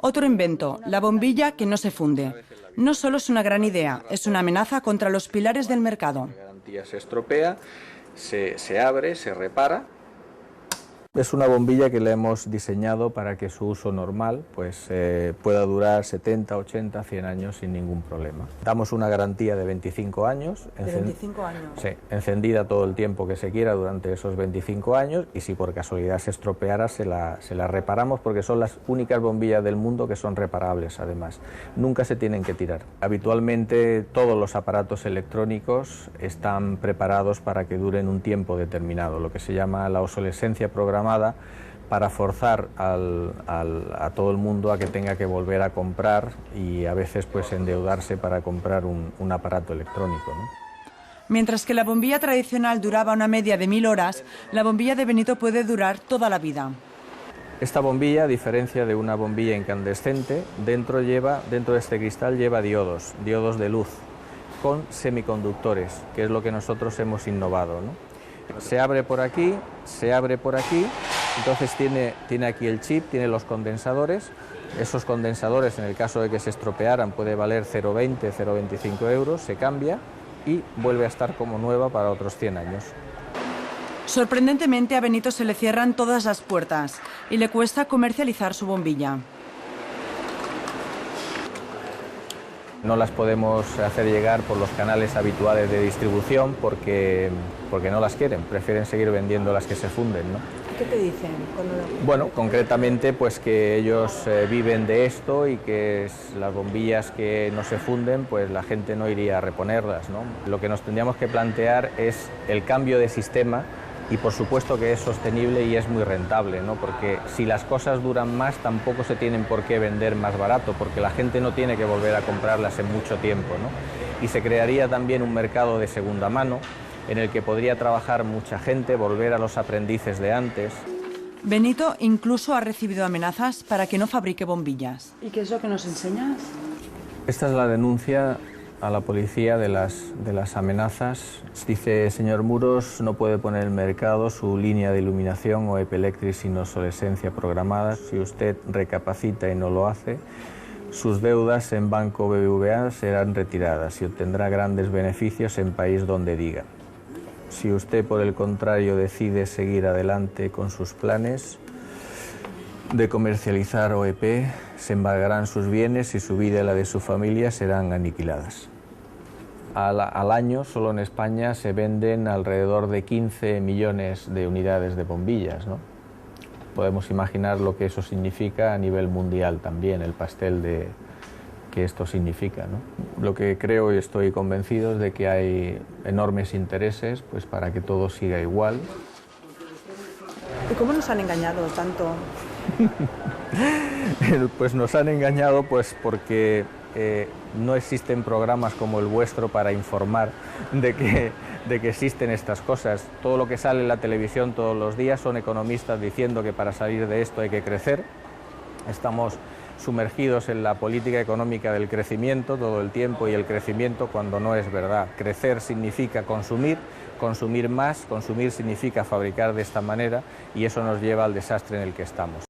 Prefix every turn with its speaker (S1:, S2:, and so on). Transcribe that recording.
S1: Otro invento, la bombilla que no se funde. No solo es una gran idea, es una amenaza contra los pilares del mercado.
S2: La garantía se estropea, se abre, se repara. Es una bombilla que le hemos diseñado para que su uso normal pueda durar 70, 80, 100 años sin ningún problema. Damos una garantía de 25 años.
S1: ¿De 25 años?
S2: Sí, encendida todo el tiempo que se quiera durante esos 25 años, y si por casualidad se estropeara se la reparamos, porque son las únicas bombillas del mundo que son reparables además. Nunca se tienen que tirar. Habitualmente todos los aparatos electrónicos están preparados para que duren un tiempo determinado, lo que se llama la obsolescencia programada, para forzar a todo el mundo a que tenga que volver a comprar y a veces endeudarse para comprar un aparato electrónico, ¿no?
S1: Mientras que la bombilla tradicional duraba una media de 1000 horas, la bombilla de Benito puede durar toda la vida.
S2: Esta bombilla, a diferencia de una bombilla incandescente, dentro de este cristal lleva diodos de luz con semiconductores, que es lo que nosotros hemos innovado, ¿no? Se abre por aquí, entonces tiene aquí el chip, tiene los condensadores. Esos condensadores, en el caso de que se estropearan, puede valer 0,20, 0,25 euros, se cambia y vuelve a estar como nueva para otros 100 años.
S1: Sorprendentemente, a Benito se le cierran todas las puertas y le cuesta comercializar su bombilla.
S2: No las podemos hacer llegar por los canales habituales de distribución porque no las quieren, prefieren seguir vendiendo las que se funden, ¿no?
S1: ¿Qué te dicen?
S2: Bueno, concretamente que ellos viven de esto y que las bombillas que no se funden, la gente no iría a reponerlas, ¿no? Lo que nos tendríamos que plantear es el cambio de sistema, y por supuesto que es sostenible y es muy rentable, ¿no? Porque si las cosas duran más, tampoco se tienen por qué vender más barato, porque la gente no tiene que volver a comprarlas en mucho tiempo, ¿no? Y se crearía también un mercado de segunda mano en el que podría trabajar mucha gente, volver a los aprendices de antes.
S1: Benito incluso ha recibido amenazas para que no fabrique bombillas. ¿Y qué es lo que nos enseñas?
S2: Esta es la denuncia a la policía de las amenazas. Dice: señor Muros, no puede poner en el mercado su línea de iluminación OEP Electric sin obsolescencia programada. Si usted recapacita y no lo hace, sus deudas en Banco BBVA serán retiradas y obtendrá grandes beneficios en país donde diga. Si usted, por el contrario, decide seguir adelante con sus planes de comercializar OEP, se embargarán sus bienes y su vida y la de su familia serán aniquiladas. Al año, solo en España, se venden alrededor de 15 millones de unidades de bombillas, ¿no? Podemos imaginar lo que eso significa a nivel mundial también, el pastel que esto significa, ¿no? Lo que creo y estoy convencido es de que hay enormes intereses para que todo siga igual.
S1: ¿Y cómo nos han engañado tanto?
S2: Pues nos han engañado porque no existen programas como el vuestro para informar de que existen estas cosas. Todo lo que sale en la televisión todos los días son economistas diciendo que para salir de esto hay que crecer. Estamos sumergidos en la política económica del crecimiento todo el tiempo, y el crecimiento, cuando no es verdad. Crecer significa consumir más, consumir significa fabricar de esta manera, y eso nos lleva al desastre en el que estamos.